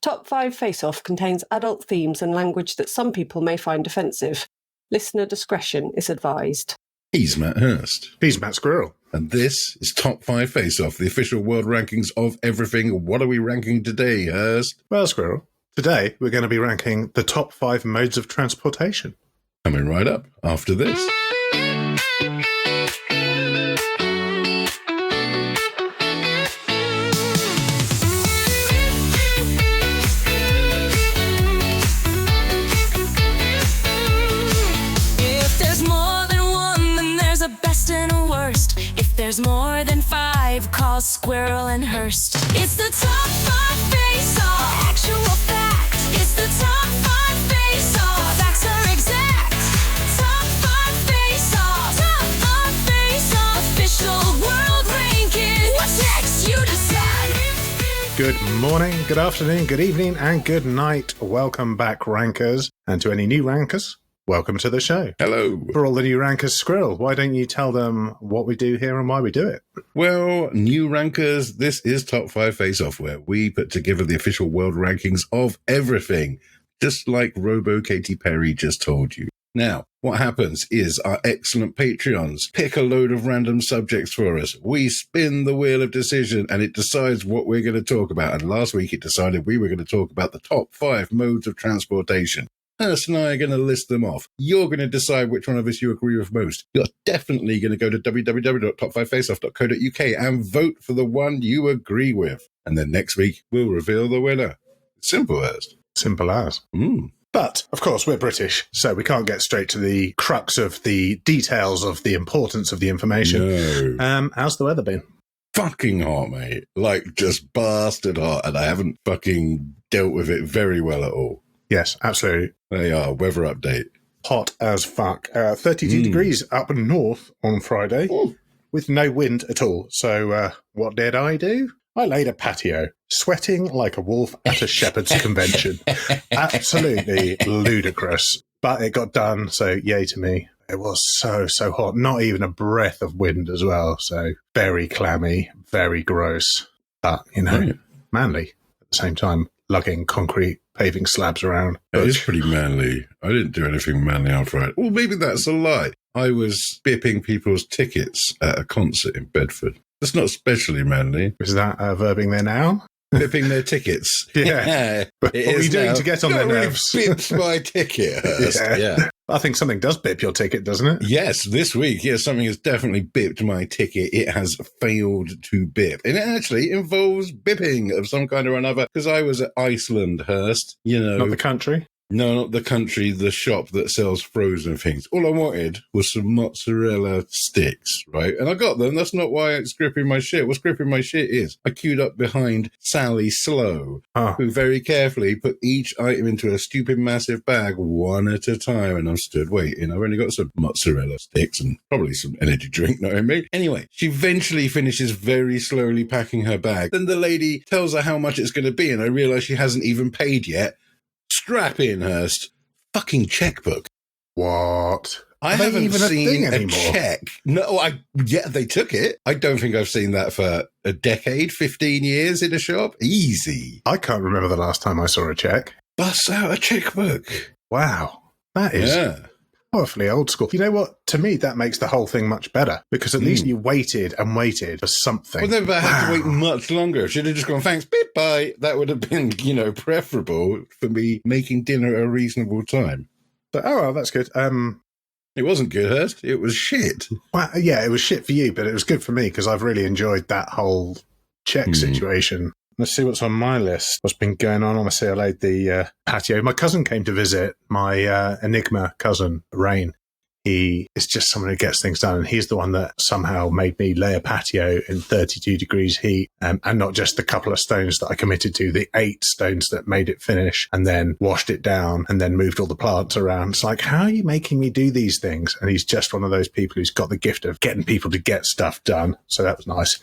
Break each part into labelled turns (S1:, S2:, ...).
S1: Top 5 Face Off contains adult themes and language that some people may find offensive. Listener discretion is advised.
S2: He's Matt Hurst.
S3: He's Matt Squirrell.
S2: And this is Top 5 Face Off, the official world rankings of everything. What are we ranking today, Hurst?
S3: Well, Squirrel, today we're going to be ranking the top 5 modes of transportation.
S2: Coming right up after this.
S4: There's more than 5, call Squirrell and Hurst. It's the top 5 face-off, actual fact. It's the top 5 face-off, facts are exact. Top 5 face-off, top 5 face-off, official world ranking. What's next? You decide.
S3: Good morning, good afternoon, good evening, and good night. Welcome back, rankers. And to any new rankers, welcome to the show.
S2: Hello.
S3: For all the new rankers, Squirrel, why don't you tell them what we do here and why we do it?
S2: Well, new rankers, this is Top 5 Face Off, where we put together the official world rankings of everything, just like Robo Katy Perry just told you. Now, what happens is our excellent Patreons pick a load of random subjects for us. We spin the wheel of decision and it decides what we're going to talk about. And last week it decided we were going to talk about the top 5 modes of transportation. Hurst and I are going to list them off. You're going to decide which one of us you agree with most. You're definitely going to go to www.top5faceoff.co.uk and vote for the one you agree with. And then next week, we'll reveal the winner. Simple as.
S3: Simple as. But, of course, we're British, so we can't get straight to the crux of the details of the importance of the information.
S2: No.
S3: How's the weather been?
S2: Fucking hot, mate. Like, just bastard hot. And I haven't fucking dealt with it very well at all.
S3: Yes, absolutely.
S2: They are. Weather update.
S3: Hot as fuck. 32 degrees up north on Friday with no wind at all. So what did I do? I laid a patio, sweating like a wolf at a shepherd's convention. Absolutely ludicrous. But it got done, so yay to me. It was so hot. Not even a breath of wind as well. So very clammy, very gross. But, manly at the same time, lugging concrete paving slabs around.
S2: It is pretty manly. I didn't do anything manly on Friday. Well, maybe that's a lie. I was bipping people's tickets at a concert in Bedford. That's not especially manly.
S3: Is that verbing there now?
S2: Bipping their tickets.
S3: Yeah. But what are you doing to get on their nerves?
S2: Bipped my ticket. Yeah.
S3: I think something does bip your ticket, doesn't it?
S2: Yes, this week, something has definitely bipped my ticket. It has failed to bip. And it actually involves bipping of some kind or another, because I was at Iceland, Hurst,
S3: Not the country?
S2: No, not the country, the shop that sells frozen things. All I wanted was some mozzarella sticks, right? And I got them. That's not why it's gripping my shit. What's gripping my shit is I queued up behind Sally Slow, who very carefully put each item into a stupid massive bag one at a time. And I'm stood waiting. I've only got some mozzarella sticks and probably some energy drink, knowing me. Anyway, she eventually finishes very slowly packing her bag. Then the lady tells her how much it's going to be. And I realize she hasn't even paid yet. Strap in, Hurst. Fucking checkbook.
S3: What?
S2: I haven't
S3: even
S2: seen
S3: a
S2: check. No, they took it. I don't think I've seen that for a decade, 15 years in a shop. Easy.
S3: I can't remember the last time I saw a check.
S2: Bust out a checkbook.
S3: Wow. That is powerfully old school. You know what? To me, that makes the whole thing much better, because at least you waited and waited for something.
S2: Well, never had to wait much longer. Should have just gone, thanks, bye. That would have been, preferable for me making dinner at a reasonable time.
S3: But, that's good.
S2: It wasn't good, Hurst. It was shit.
S3: Well, yeah, it was shit for you, but it was good for me because I've really enjoyed that whole check situation. Let's see what's on my list. What's been going on? Obviously, I laid the patio. My cousin came to visit, my Enigma cousin, Rain. He is just someone who gets things done. And he's the one that somehow made me lay a patio in 32 degrees heat, and not just the couple of stones that I committed to, the 8 stones that made it finish, and then washed it down and then moved all the plants around. It's like, how are you making me do these things? And he's just one of those people who's got the gift of getting people to get stuff done. So that was nice.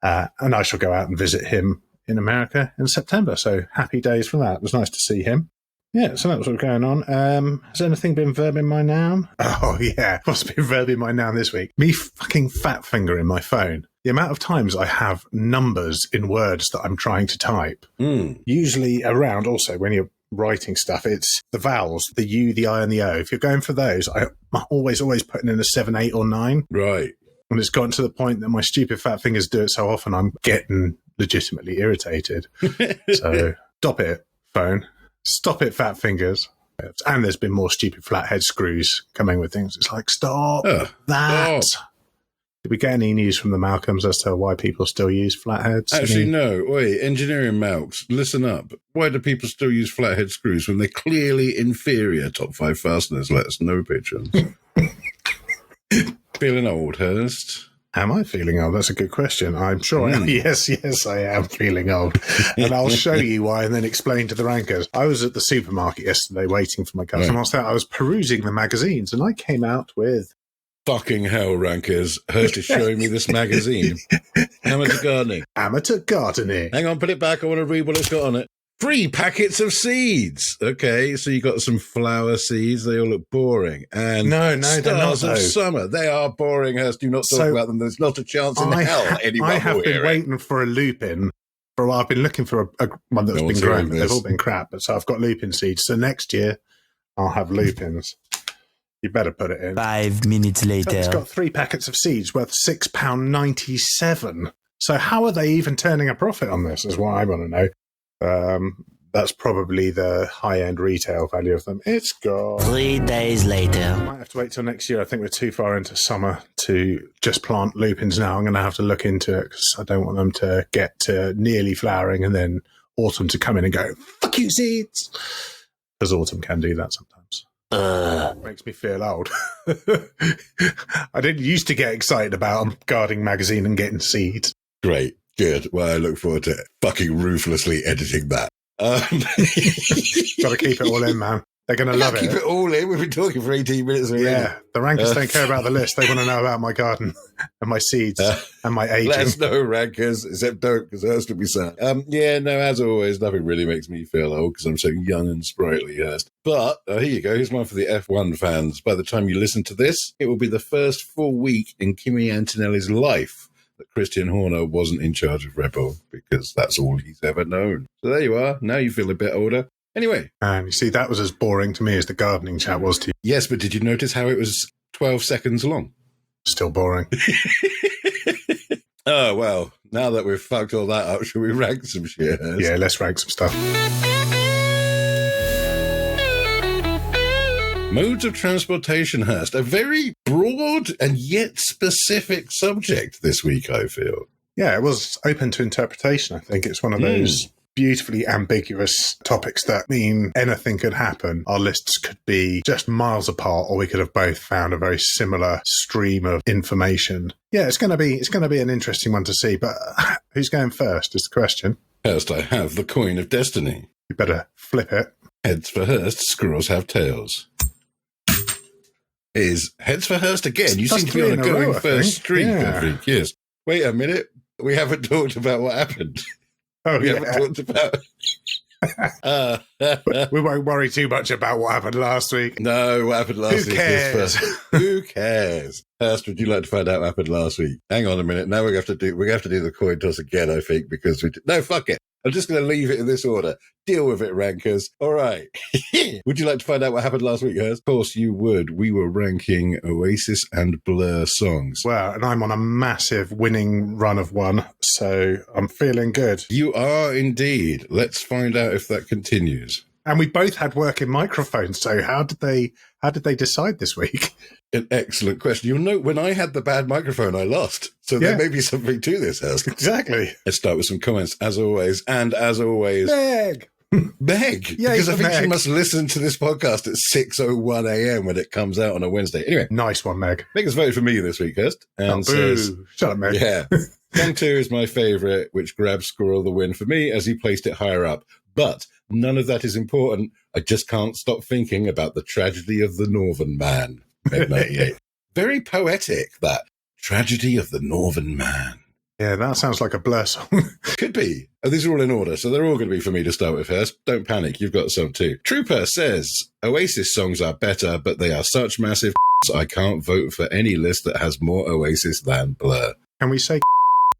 S3: And I shall go out and visit him in America in September. So happy days for that. It was nice to see him. Yeah, so that's what's going on. Has anything been verbing my noun? Oh, yeah. What's been verbing my noun this week? Me fucking fat fingering my phone. The amount of times I have numbers in words that I'm trying to type. Usually around, also, when you're writing stuff, it's the vowels, the U, the I, and the O. If you're going for those, I'm always putting in a 7, 8, or 9.
S2: Right.
S3: And it's gotten to the point that my stupid fat fingers do it so often, I'm getting legitimately irritated. So stop it, phone. Stop it, fat fingers. And there's been more stupid flathead screws coming with things. It's like, stop that.
S2: Stop.
S3: Did we get any news from the Malcolms as to why people still use flatheads?
S2: Actually, no. Oi, engineering Malks, listen up. Why do people still use flathead screws when they're clearly inferior top 5 fasteners? Let us know, patrons. Feeling old, Hurst?
S3: Am I feeling old? That's a good question. I'm sure I am. Yes, I am feeling old. And I'll show you why and then explain to the rankers. I was at the supermarket yesterday waiting for my cousin.
S2: Right.
S3: I was perusing the magazines and I came out with...
S2: Fucking hell, rankers. Hurst is showing me this magazine. Amateur gardening.
S3: Amateur gardening.
S2: Hang on, put it back. I want to read what it's got on it. 3 packets of seeds. Okay, so you got some flower seeds. They all look boring. And
S3: No, they're not,
S2: stars of
S3: though.
S2: summer. They are boring, Hurst. Do not talk about them. There's not a chance in hell anyone
S3: I have
S2: will
S3: been
S2: hear it.
S3: waiting for a lupin. For a while. I've been looking for a one that's
S2: No
S3: been
S2: one's
S3: grown,
S2: hearing
S3: but they've
S2: this.
S3: all been crap. So I've got lupin seeds. So next year, I'll have lupins. You better put it in.
S5: 5 minutes
S3: So it's
S5: later.
S3: got 3 packets of seeds worth £6.97. So how are they even turning a profit on this is what I want to know. That's probably the high-end retail value of them. It's gone.
S5: 3 days later.
S3: Might have to wait till next year. I think we're too far into summer to just plant lupins now. I'm going to have to look into it because I don't want them to get to nearly flowering and then autumn to come in and go, fuck you, seeds. Because autumn can do that sometimes. Makes me feel old. I didn't used to get excited about a gardening magazine and getting seeds.
S2: Great. Good. Well, I look forward to fucking ruthlessly editing that.
S3: Got to keep it all in, man. They're going to love
S2: Keep it all in. We've been talking for 18 minutes already.
S3: Yeah, the rankers don't care about the list. They want to know about my garden and my seeds and my aging.
S2: Let us know, rankers, except don't, because Hurst will be sad. Yeah, no, as always, nothing really makes me feel old because I'm so young and sprightly, Hurst. But here you go. Here's one for the F1 fans. By the time you listen to this, it will be the first full week in Kimi Antonelli's life that Christian Horner wasn't in charge of Red Bull, because that's all he's ever known. So there you are. Now you feel a bit older. Anyway.
S3: And you see, that was as boring to me as the gardening chat was to you.
S2: Yes, but did you notice how it was 12 seconds long?
S3: Still boring.
S2: Oh, well, now that we've fucked all that up, shall we rank some shit? Hurst?
S3: Yeah, let's rank some stuff.
S2: Modes of transportation, Hurst. A very broad and yet specific subject this week, I feel.
S3: Yeah, it was open to interpretation, I think. It's one of those beautifully ambiguous topics that mean anything could happen. Our lists could be just miles apart, or we could have both found a very similar stream of information. Yeah, it's going to be an interesting one to see. But who's going first is the question.
S2: Hurst, I have the coin of destiny.
S3: You better flip it.
S2: Heads for Hurst, squirrels have tails. It is heads for Hurst again. You
S3: That's
S2: seem to be on a
S3: 3 in a row,
S2: going
S3: I
S2: first
S3: think.
S2: streak,
S3: Yeah.
S2: every years. Wait a minute. We haven't talked about what happened.
S3: Oh,
S2: We
S3: yeah.
S2: haven't talked about...
S3: We won't worry too much about what happened last week.
S2: No, what happened last
S3: Who
S2: week?
S3: cares?
S2: Who cares? Hurst, would you like to find out what happened last week? Hang on a minute. Now we have to do the coin toss again, I think, because no, fuck it. I'm just going to leave it in this order. Deal with it, rankers. All right. Would you like to find out what happened last week, Hurst? Of course you would. We were ranking Oasis and Blur songs.
S3: Well, and I'm on a massive winning run of one, so I'm feeling good.
S2: You are indeed. Let's find out if that continues.
S3: And we both had working microphones, so how did they decide this week?
S2: An excellent question. You'll note when I had the bad microphone, I lost. So
S3: Yeah.
S2: there may be something to this, Hurst.
S3: Exactly.
S2: Let's start with some comments, as always. And as always,
S3: Meg!
S2: Meg.
S3: Yay
S2: Because I
S3: for
S2: think she
S3: Meg.
S2: must listen to this podcast at 6:01 a.m. when it comes out on a Wednesday. Anyway,
S3: Nice one, Meg.
S2: Meg has voted for me this week, Hurst. And says,
S3: Boo. Shut up, Meg.
S2: yeah, Song 2 is my favourite, which grabs Squirrel the win for me as he placed it higher up. But none of that is important. I just can't stop thinking about the tragedy of the Northern Man. Meg 98. Very poetic, that tragedy of the Northern Man.
S3: Yeah, that sounds like a Blur song.
S2: Could be. Oh, these are all in order, so they're all going to be for me to start with first. Don't panic, you've got some too. Trooper says, Oasis songs are better, but they are such massive I can't vote for any list that has more Oasis than Blur.
S3: Can we say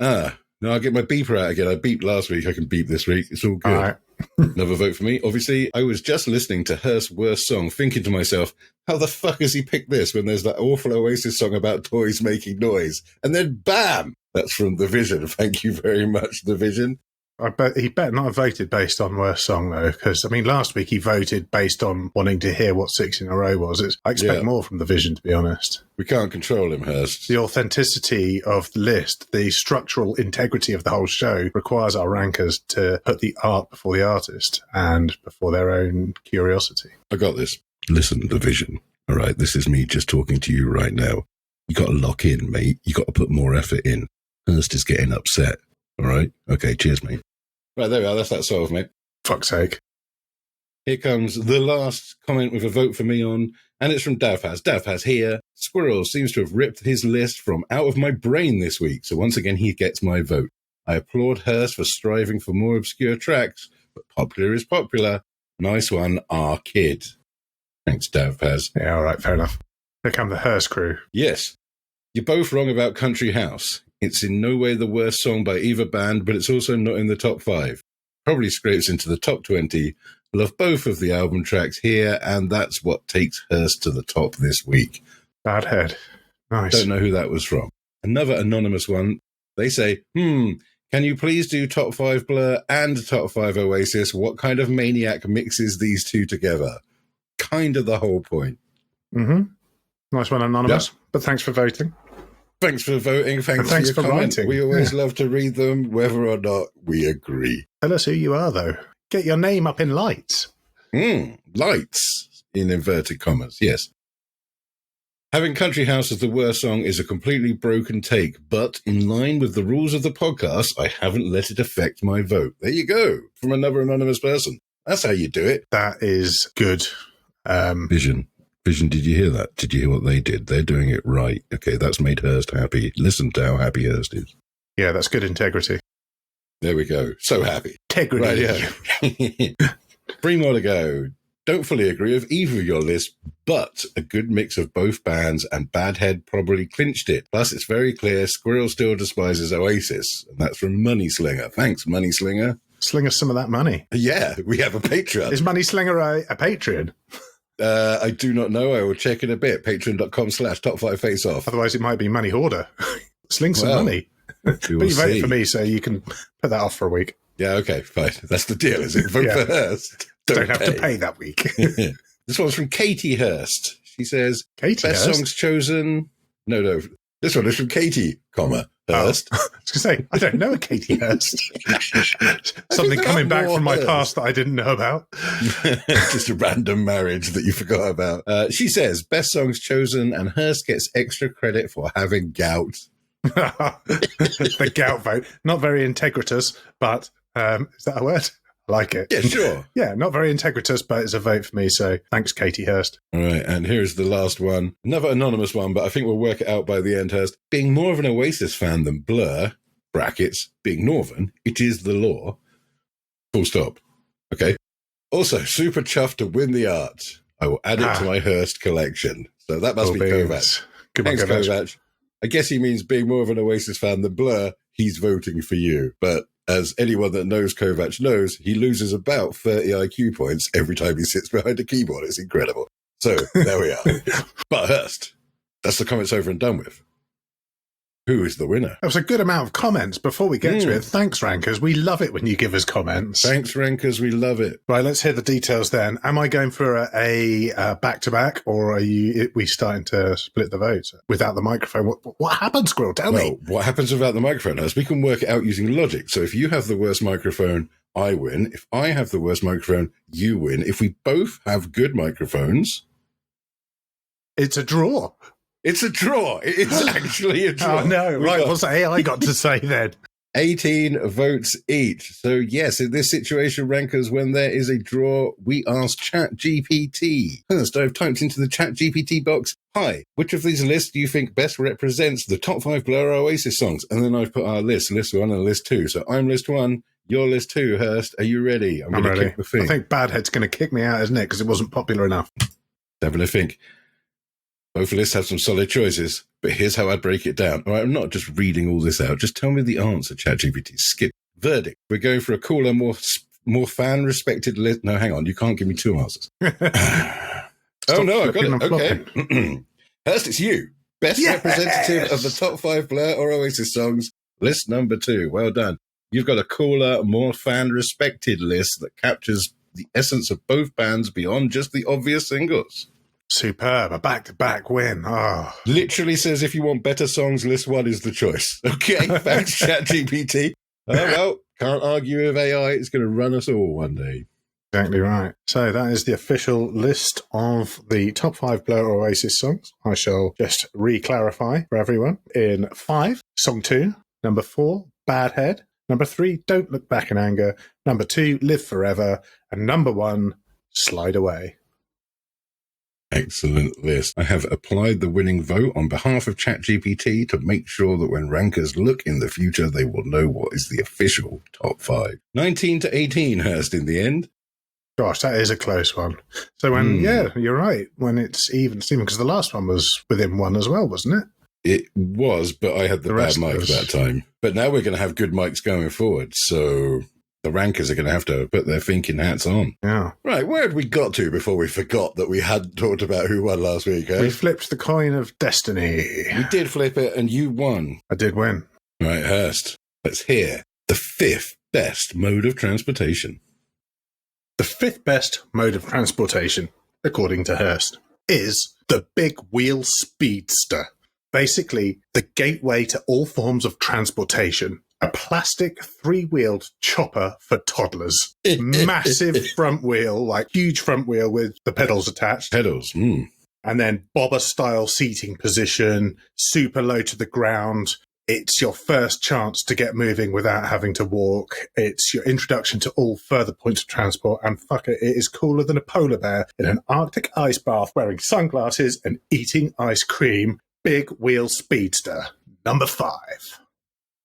S2: No, I'll get my beeper out again. I beeped last week, I can beep this week. It's all good.
S3: All right.
S2: Another vote for me. Obviously, I was just listening to Hurst's worst song, thinking to myself, how the fuck has he picked this when there's that awful Oasis song about toys making noise? And then bam! That's from The Vision. Thank you very much, The Vision.
S3: I bet he better not have voted based on worst song, though, because, I mean, last week he voted based on wanting to hear what 6 in a row was. I expect more from The Vision, to be honest.
S2: We can't control him, Hurst.
S3: The authenticity of the list, the structural integrity of the whole show requires our rankers to put the art before the artist and before their own curiosity.
S2: I got this. Listen, The Vision. All right, this is me just talking to you right now. You got to lock in, mate. You got to put more effort in. Hurst is getting upset. All right? Okay, cheers, mate. Right, there we are. That's that solved, mate.
S3: Fuck's sake.
S2: Here comes the last comment with a vote for me on, and it's from Davhaz. Davhaz here. Squirrell seems to have ripped his list from out of my brain this week, so once again he gets my vote. I applaud Hurst for striving for more obscure tracks, but popular is popular. Nice one, our kid. Thanks, Davhaz.
S3: Yeah, all right, fair enough. Here come the Hurst crew.
S2: Yes, you're both wrong about Country House. It's in no way the worst song by either band, but it's also not in the top 5. Probably scrapes into the top 20. Love both of the album tracks here, and that's what takes Hurst to the top this week.
S3: Bad head. Nice.
S2: Don't know who that was from. Another anonymous one. They say, can you please do top 5 Blur and top 5 Oasis? What kind of maniac mixes these two together? Kind of the whole point.
S3: Mm-hmm. Nice one, anonymous.
S2: Yeah.
S3: But thanks for voting.
S2: Thanks for voting.
S3: Thanks
S2: for
S3: for writing.
S2: We always love to read them, whether or not we agree.
S3: Tell us who you are, though. Get your name up in lights.
S2: Lights, in inverted commas, yes. Having Country House as the worst song is a completely broken take, but in line with the rules of the podcast, I haven't let it affect my vote. There you go, from another anonymous person. That's how you do it.
S3: That is good.
S2: Vision, did you hear that? Did you hear what they did? They're doing it right. Okay, that's made Hurst happy. Listen to how happy Hurst is.
S3: Yeah, that's good integrity.
S2: There we go. So happy.
S3: Integrity.
S2: Right, yeah. 3 more to go. Don't fully agree with either of your lists, but a good mix of both bands, and Badhead probably clinched it. Plus, it's very clear Squirrell still despises Oasis, and that's from Money Slinger. Thanks, Money Slinger.
S3: Sling us some of that money.
S2: Yeah, we have a Patreon.
S3: Is Money Slinger a Patreon?
S2: I do not know. I will check in a bit. Patreon.com/top5faceoff.
S3: Otherwise, it might be Money Hoarder. Sling some money. But you voted for me, so you can put that off for a week.
S2: Yeah, okay, fine. That's the deal, is it? Vote for Hurst.
S3: Don't have to pay that week.
S2: This one's from Katie Hurst. She says,
S3: Katie
S2: best
S3: Hurst?
S2: songs chosen. No. This one is from Katie, Hurst.
S3: I was going to say, I don't know a Katie Hurst. Something coming back from my past that I didn't know about.
S2: Just a random marriage that you forgot about. She says, best songs chosen, and Hurst gets extra credit for having gout.
S3: The gout vote. Not very integritous, but is that a word? I like it.
S2: Yeah, sure.
S3: Yeah, not very integritous, but it's a vote for me. So thanks, Katie Hurst.
S2: All right, and here's the last one. Another anonymous one, but I think we'll work it out by the end, Hurst. Being more of an Oasis fan than Blur, brackets, being Northern, it is the law. Full stop. Okay. Also, super chuffed to win the art. I will add it to my Hurst collection. So that must be Kovac.
S3: Good one,
S2: Thanks, Kovac. I guess he means being more of an Oasis fan than Blur, he's voting for you. But as anyone that knows Kovac knows, he loses about 30 IQ points every time he sits behind a keyboard. It's incredible. So, there we are. But Hurst, that's the comments over and done with. Who is the winner?
S3: That was a good amount of comments. Before we get to it, thanks, Rankers. We love it when you give us comments.
S2: Thanks, Rankers. We love it.
S3: Right, let's hear the details then. Am I going for a back-to-back, or are we starting to split the votes without the microphone? What happened, Squirrell? Tell me.
S2: What happens without the microphone? As we can work it out using logic. So if you have the worst microphone, I win. If I have the worst microphone, you win. If we both have good microphones...
S3: It's a draw.
S2: It's a draw. It is actually a draw.
S3: Oh, no. Right, what's AI got to say then?
S2: 18 votes each. So yes, in this situation, rankers, when there is a draw, we ask ChatGPT. First, I've typed into the ChatGPT box, hi, which of these lists do you think best represents the top 5 Blur Oasis songs? And then I've put our list 1 and list 2. So I'm list 1, you're list 2, Hurst. Are you ready? I'm going to kick the thing.
S3: I think Badhead's going to kick me out, isn't it? Because it wasn't popular enough.
S2: Having a think. Both lists have some solid choices, but here's how I'd break it down. All right, I'm not just reading all this out. Just tell me the answer, ChatGPT. Skip. Verdict. We're going for a cooler, more fan-respected list. No, hang on. You can't give me 2 answers. Oh, no, I've got it. Okay. Hurst, it's you. Best representative of the top 5 Blur or Oasis songs. List number 2. Well done. You've got a cooler, more fan-respected list that captures the essence of both bands beyond just the obvious singles.
S3: Superb. A back-to-back win. Oh.
S2: Literally says if you want better songs, list 1 is the choice. Okay, thanks, ChatGPT. Oh, well, can't argue with AI. It's going to run us all one day.
S3: Exactly right. So that is the official list of the top 5 Blur or Oasis songs. I shall just re-clarify for everyone. In 5, Song 2. Number 4, Bad Head. Number 3, Don't Look Back in Anger. Number 2, Live Forever. And number 1, Slide Away.
S2: Excellent list. I have applied the winning vote on behalf of ChatGPT to make sure that when rankers look in the future, they will know what is the official top 5. 19 to 18, Hurst, in the end.
S3: Gosh, that is a close one. So yeah, you're right. When it's even, Stephen, because the last one was within 1 as well, wasn't it?
S2: It was, but I had the bad mic that time. But now we're going to have good mics going forward, so the rankers are going to have to put their thinking hats on.
S3: Yeah.
S2: Right, where had we got to before we forgot that we hadn't talked about who won last week, eh?
S3: We flipped the coin of destiny.
S2: You did flip it, and you won.
S3: I did win.
S2: Right, Hurst, let's hear the 5th best mode of transportation.
S3: The 5th best mode of transportation, according to Hurst, is the Big Wheel Speedster. Basically, the gateway to all forms of transportation. A plastic 3-wheeled chopper for toddlers. Massive front wheel, like huge front wheel with the pedals attached.
S2: Pedals,
S3: And then bobber-style seating position, super low to the ground. It's your first chance to get moving without having to walk. It's your introduction to all further points of transport. And fuck it, it is cooler than a polar bear in an Arctic ice bath wearing sunglasses and eating ice cream. Big Wheel Speedster, number 5.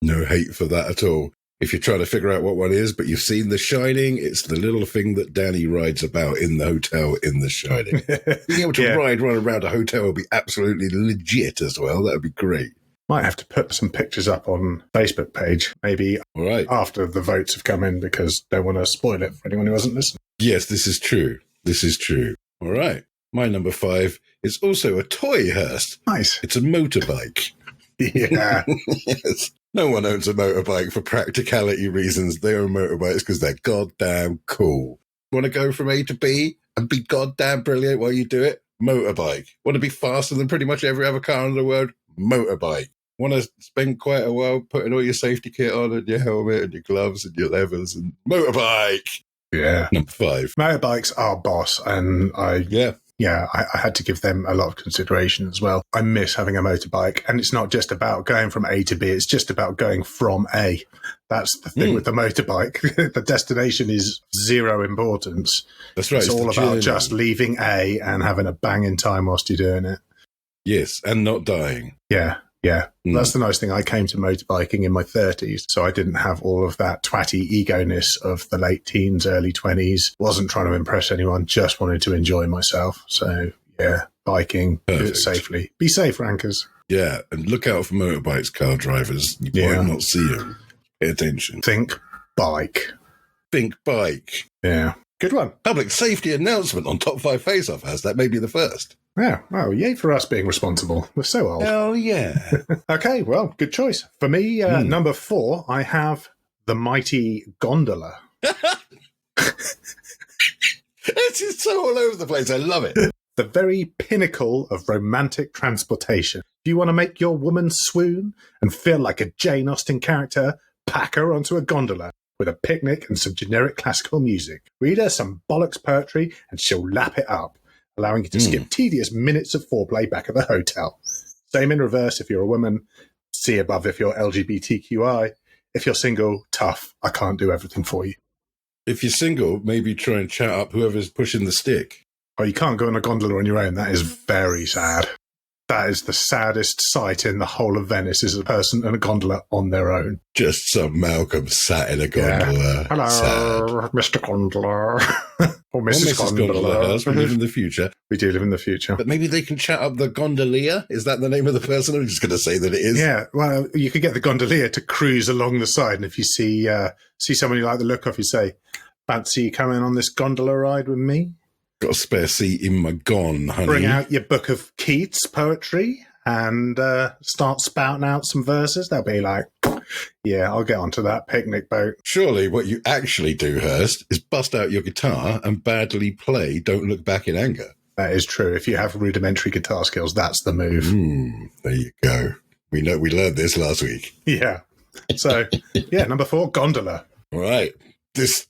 S2: No hate for that at all. If you're trying to figure out what one is, but you've seen The Shining, it's the little thing that Danny rides about in the hotel in The Shining. Being able to ride one around a hotel would be absolutely legit as well. That would be great.
S3: Might have to put some pictures up on Facebook page, maybe
S2: all right,
S3: after the votes have come in, because don't want to spoil it for anyone who hasn't listened.
S2: Yes, this is true. This is true. All right. My number 5 is also a toy, Hurst.
S3: Nice.
S2: It's a motorbike.
S3: Yeah.
S2: Yes. No one owns a motorbike for practicality reasons. They own motorbikes because they're goddamn cool. Want to go from A to B and be goddamn brilliant while you do it? Motorbike. Want to be faster than pretty much every other car in the world? Motorbike. Want to spend quite a while putting all your safety kit on and your helmet and your gloves and your levers and motorbike.
S3: Yeah.
S2: Number 5.
S3: Motorbikes are boss, and I had to give them a lot of consideration as well. I miss having a motorbike, and it's not just about going from A to B, it's just about going from A. That's the thing with the motorbike. The destination is zero importance.
S2: That's right.
S3: It's all about just leaving A and having a banging time whilst you're doing it.
S2: Yes, and not dying.
S3: Yeah. That's the nice thing. I came to motorbiking in my 30s, so I didn't have all of that twatty ego-ness of the late teens, early 20s. Wasn't trying to impress anyone, just wanted to enjoy myself. So, yeah, biking, do it safely. Be safe, rankers.
S2: Yeah, and look out for motorbikes, car drivers. You might not see them. Pay attention.
S3: Think bike.
S2: Think bike.
S3: Yeah. Good one.
S2: Public safety announcement on Top 5 Face-Off has that may be the first.
S3: Yeah, well, yay for us being responsible. We're so old.
S2: Hell yeah.
S3: Okay, well, good choice. For me, number 4, I have the mighty gondola.
S2: This is so all over the place. I love it.
S3: The very pinnacle of romantic transportation. If you want to make your woman swoon and feel like a Jane Austen character, pack her onto a gondola with a picnic and some generic classical music. Read her some bollocks poetry and she'll lap it up, allowing you to skip tedious minutes of foreplay back at the hotel. Same in reverse if you're a woman. See above if you're LGBTQI. If you're single, tough. I can't do everything for you.
S2: If you're single, maybe try and chat up whoever's pushing the stick.
S3: Oh, you can't go on a gondola on your own. That is very sad. That is the saddest sight in the whole of Venice, is a person in a gondola on their own.
S2: Just some Malcolm sat in a gondola.
S3: Yeah. Hello,
S2: Sad.
S3: Mr. Gondola. Or Mrs.
S2: Mrs.
S3: Gondola.
S2: We live in the future.
S3: We do live in the future.
S2: But maybe they can chat up the gondolier? Is that the name of the person? I'm just going to say that it is.
S3: Yeah, well, you could get the gondolier to cruise along the side, and if you see someone you like the look of, you say, fancy coming on this gondola ride with me?
S2: Got a spare seat in my gon, honey.
S3: Bring out your book of Keats poetry and start spouting out some verses. They'll be like, yeah, I'll get onto that picnic boat.
S2: Surely what you actually do, Hurst, is bust out your guitar and badly play Don't Look Back in Anger.
S3: That is true. If you have rudimentary guitar skills, that's the move.
S2: There you go. We learned this last week.
S3: Yeah. So, yeah, number 4, gondola.
S2: All right. This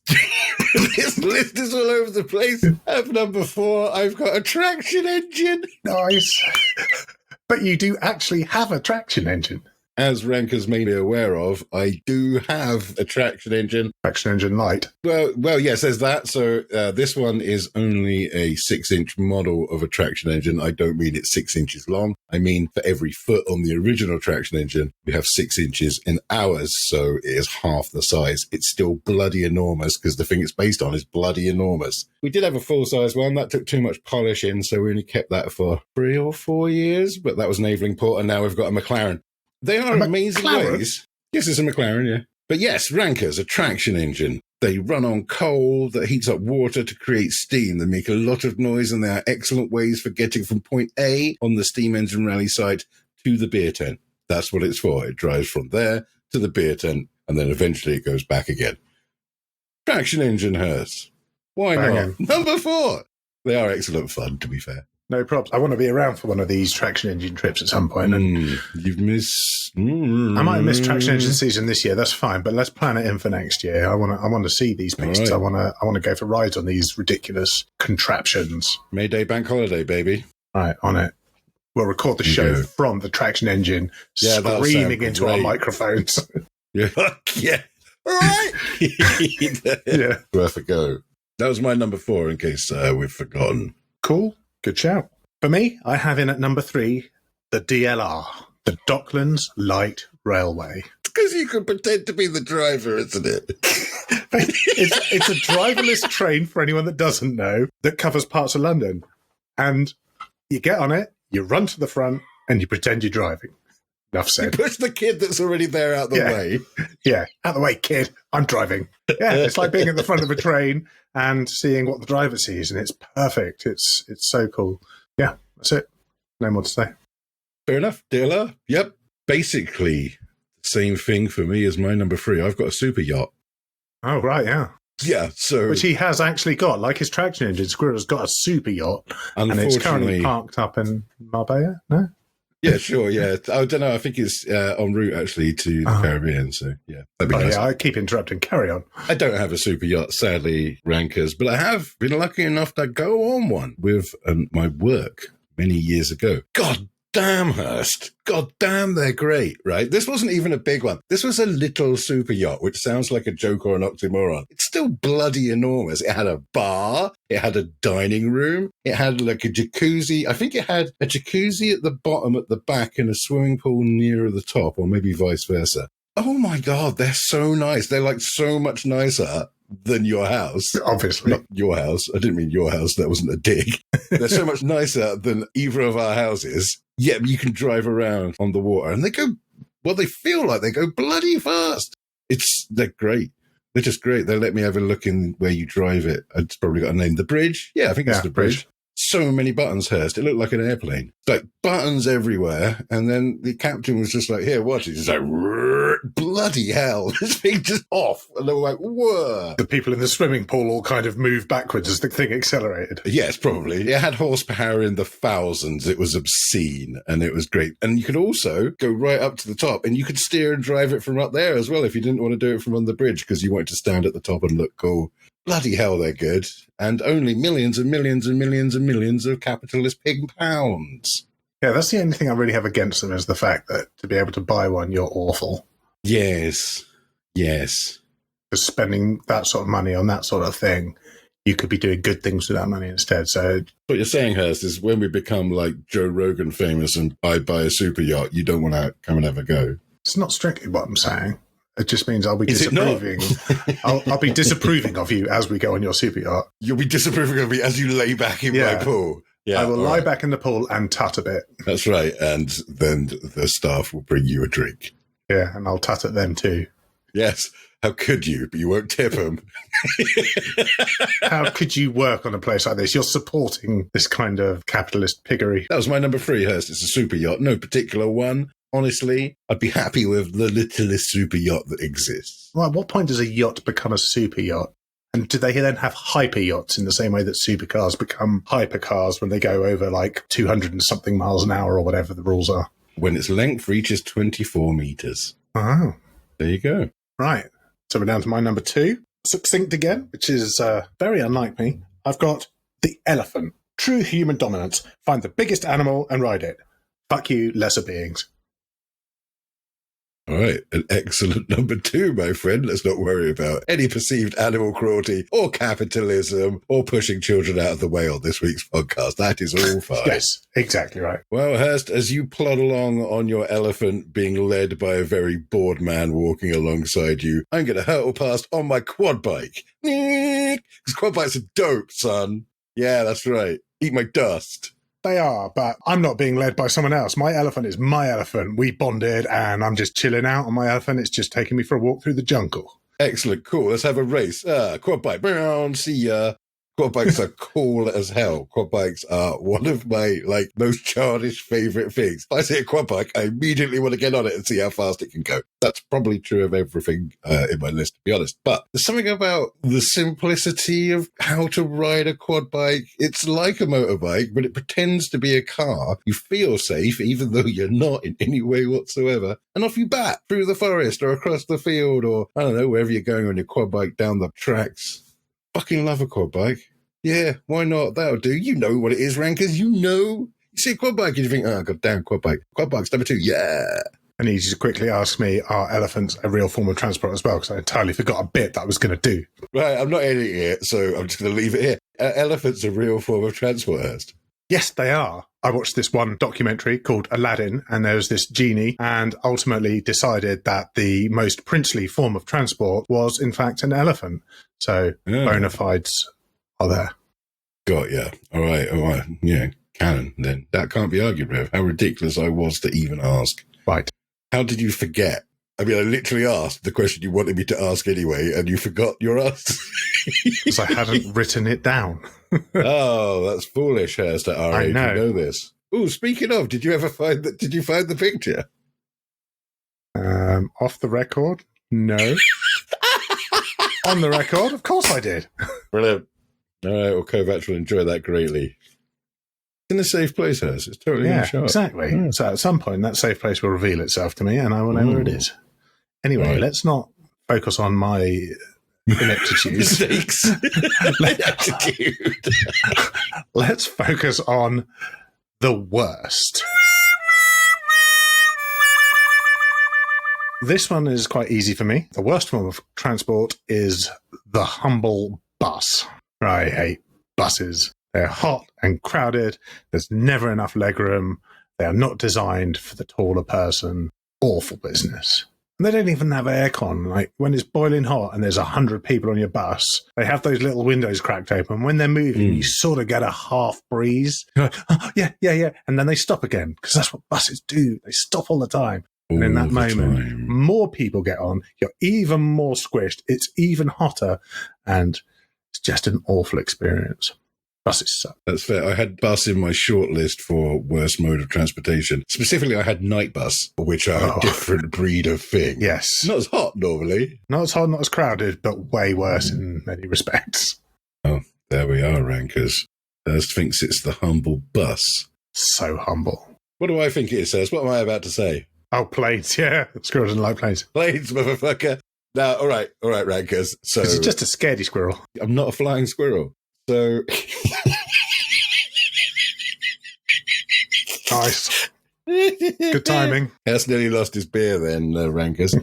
S2: list is all over the place. At number 4, I've got a traction engine.
S3: Nice. But you do actually have a traction engine.
S2: As Rankers may be aware of, I do have a traction engine.
S3: Traction engine light.
S2: Well, yes, there's that. So this one is only a 6-inch model of a traction engine. I don't mean it's 6 inches long. I mean, for every foot on the original traction engine, we have 6 inches in ours. So it is half the size. It's still bloody enormous because the thing it's based on is bloody enormous. We did have a full-size one. That took too much polishing, so we only kept that for 3 or 4 years. But that was an Eveling-Port, and now we've got a McLaren. They are amazing ways. Yes, it's a McLaren, yeah. But yes, Rankers, a traction engine. They run on coal that heats up water to create steam. They make a lot of noise, and they are excellent ways for getting from point A on the steam engine rally site to the beer tent. That's what it's for. It drives from there to the beer tent, and then eventually it goes back again. Traction engine, Hurst. Why not? Number 4. They are excellent fun, to be fair.
S3: No props. I want to be around for one of these traction engine trips at some point. And
S2: You've missed.
S3: I might have missed traction engine season this year. That's fine, but let's plan it in for next year. I want to see these beasts.
S2: Right.
S3: I want to go for rides on these ridiculous contraptions.
S2: May Day Bank Holiday, baby.
S3: Right, on it. We'll record the show from the traction engine, screaming into our microphones.
S2: Yeah. Yeah. All right.
S3: Yeah.
S2: Worth a go. That was my number 4 in case we've forgotten.
S3: Cool. Good shout. For me, I have in at number 3, the DLR, the Docklands Light Railway.
S2: It's because you can pretend to be the driver, isn't it?
S3: It's a driverless train, for anyone that doesn't know, that covers parts of London. And you get on it, you run to the front, and you pretend you're driving. Enough
S2: You
S3: said.
S2: push the kid that's already there out the way.
S3: Yeah, out the way, kid. I'm driving. Yeah, it's like being at the front of a train and seeing what the driver sees, and it's perfect. It's so cool. Yeah, that's it. No more to say.
S2: Fair enough. DLR. Yep. Basically, same thing for me as my number 3. I've got a super yacht.
S3: Oh, right, yeah.
S2: Yeah, so...
S3: Which he has actually got. Like his traction engine, Squirrell's got a super yacht. And it's currently parked up in Marbella, no?
S2: Yeah, sure, yeah. I don't know. I think it's en route, actually, to the Caribbean. So, yeah. That'd be nice.
S3: Yeah, I keep interrupting. Carry on.
S2: I don't have a super yacht, sadly, Rankers, but I have been lucky enough to go on one with my work many years ago. God damn, Hurst. God damn, they're great, right? This wasn't even a big one. This was a little super yacht, which sounds like a joke or an oxymoron. It's still bloody enormous. It had a bar. It had a dining room. It had like a jacuzzi. I think it had a jacuzzi at the bottom at the back and a swimming pool nearer the top, or maybe vice versa. Oh my God, they're so nice. They're like so much nicer than your house.
S3: Obviously.
S2: Not your house. I didn't mean your house. That wasn't a dig. They're so much nicer than either of our houses. Yeah, you can drive around on the water and they feel like they go bloody fast. They're great. They're just great. They let me have a look in where you drive it. It's probably got a name. The Bridge? Yeah, I think it's the Bridge. So many buttons, Hurst. It looked like an airplane. Like buttons everywhere. And then the captain was just like, here, watch it. He's like, bloody hell. This thing just off. And they were like, whoa.
S3: The people in the swimming pool all kind of moved backwards as the thing accelerated.
S2: Yes, probably. It had horsepower in the thousands. It was obscene and it was great. And you could also go right up to the top and you could steer and drive it from up there as well if you didn't want to do it from on the bridge because you wanted to stand at the top and look cool. Bloody hell, they're good. And only millions and millions and millions and millions of capitalist pig pounds.
S3: Yeah, that's the only thing I really have against them is the fact that to be able to buy one, you're awful.
S2: Yes. Yes.
S3: Because spending that sort of money on that sort of thing, you could be doing good things with that money instead. So
S2: What you're saying, Hurst, is when we become like Joe Rogan famous and I buy a super yacht, you don't want to come and have a go.
S3: it's not strictly what I'm saying. It just means I'll be
S2: Is it not?
S3: disapproving. I'll be disapproving of you as we go on your super yacht.
S2: You'll be disapproving of me as you lay back in my pool. Yeah,
S3: I will
S2: all
S3: lie
S2: right.
S3: back in the pool and tut a bit.
S2: That's right. And then the staff will bring you a drink.
S3: Yeah, and I'll tut at them too.
S2: Yes. How could you? But you won't tip them.
S3: How could you work on a place like this? You're supporting this kind of capitalist piggery.
S2: That was my number 3, Hurst. It's a super yacht. No particular one. Honestly, I'd be happy with the littlest super yacht that exists.
S3: Well, at what point does a yacht become a super yacht? And do they then have hyper yachts in the same way that supercars become hypercars when they go over like 200 and something miles an hour or whatever the rules are?
S2: When its length reaches 24 meters.
S3: Oh,
S2: There you go.
S3: right. So we're down to my number 2. Succinct again, which is very unlike me. I've got the elephant. True human dominance. Find the biggest animal and ride it. Fuck you, lesser beings.
S2: All right, an excellent number 2, my friend. Let's not worry about any perceived animal cruelty or capitalism or pushing children out of the way on this week's podcast. That is all fine.
S3: Yes, exactly right.
S2: Well, Hurst, as you plod along on your elephant being led by a very bored man walking alongside you, I'm going to hurtle past on my quad bike. Because quad bikes are dope, son. Yeah, that's right. Eat my dust.
S3: They are, but I'm not being led by someone else. My elephant is my elephant. We bonded and I'm just chilling out on my elephant. It's just taking me for a walk through the jungle.
S2: Excellent. Cool. Let's have a race. Quad bike. See ya. Quad bikes are cool as hell. Quad bikes are one of my most childish favorite things. If I see a quad bike, I immediately want to get on it and see how fast it can go. That's probably true of everything in my list, to be honest. But there's something about the simplicity of how to ride a quad bike. It's like a motorbike, but it pretends to be a car. You feel safe, even though you're not in any way whatsoever. And off you bat through the forest or across the field or, I don't know, wherever you're going on your quad bike down the tracks. Fucking love a quad bike. Yeah, why not? That'll do. You know what it is, Rankers. You know. You see a quad bike and you think, oh, goddamn, quad bike. Quad bike's number 2. Yeah.
S3: I need you to quickly ask me, are elephants a real form of transport as well? Because I entirely forgot a bit that I was going to do.
S2: Right, I'm not editing it, so I'm just going to leave it here. Elephants are a real form of transport, Hurst.
S3: Yes, they are. I watched this one documentary called Aladdin, and there was this genie, and ultimately decided that the most princely form of transport was, in fact, an elephant. So bona fides are there.
S2: Got ya. All right. Yeah, canon then. That can't be argued with. How ridiculous I was to even ask.
S3: Right.
S2: How did you forget? I mean, I literally asked the question you wanted me to ask anyway, and you forgot your answer.
S3: Because I hadn't written it down.
S2: Oh, that's foolish, Hurst, at our
S3: I
S2: age.
S3: know.
S2: You know this. Oh, speaking of, did you ever find that? Did you find the picture?
S3: Off the record? No. On the record? Of course I did.
S2: Brilliant. All right, well, Kovacs will enjoy that greatly. It's in a safe place, Hurst. It's totally in
S3: Yeah,
S2: a shot.
S3: exactly.
S2: Yeah.
S3: So at some point, that safe place will reveal itself to me, and I will know where it is. Anyway,
S2: Right.
S3: let's not focus on my ineptitudes.
S2: Mistakes. Attitude.
S3: Let's focus on the worst. This one is quite easy for me. The worst form of transport is the humble bus. I hate buses. They're hot and crowded. There's never enough legroom. They are not designed for the taller person. Awful business. And they don't even have aircon. Like when it's boiling hot and there's 100 people on your bus, they have those little windows cracked open. When they're moving, you sort of get a half breeze. You're like, oh, yeah. And then they stop again because that's what buses do. They stop all the time. And in that
S2: All the
S3: moment,
S2: time.
S3: more people get on. You're even more squished. It's even hotter. And it's just an awful experience. Buses suck.
S2: That's fair. I had bus in my short list for worst mode of transportation. Specifically, I had night bus, which are a different breed of thing.
S3: Yes.
S2: Not as hot normally.
S3: Not as hot, not as crowded, but way worse in many respects.
S2: Oh, there we are, Rankers. Hurst thinks it's the humble bus.
S3: So humble.
S2: What do I think it is, Hurst? What am I about to say?
S3: Oh, planes, yeah. Squirrels don't like planes.
S2: Planes, motherfucker. Now, all right, Rankers. So
S3: Because it's just a scaredy squirrel.
S2: I'm not a flying squirrel. So
S3: Nice. Good timing.
S2: Hurst nearly lost his beer then, Rankers.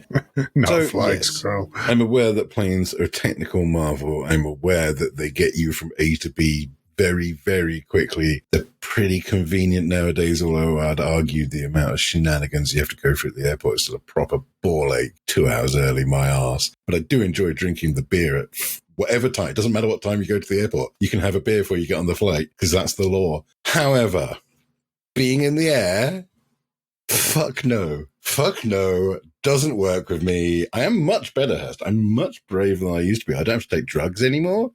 S3: Not
S2: So,
S3: flying
S2: yes.
S3: Squirrel.
S2: I'm aware that planes are a technical marvel. I'm aware that they get you from A to B very, very quickly. They're pretty convenient nowadays, although I'd argue the amount of shenanigans you have to go through at the airport is still a proper ball ache 2 hours early, my arse. But I do enjoy drinking the beer at whatever time. It doesn't matter what time you go to the airport. You can have a beer before you get on the flight because that's the law. However, being in the air, fuck no, doesn't work with me. I am much better, Hurst. I'm much braver than I used to be. I don't have to take drugs anymore.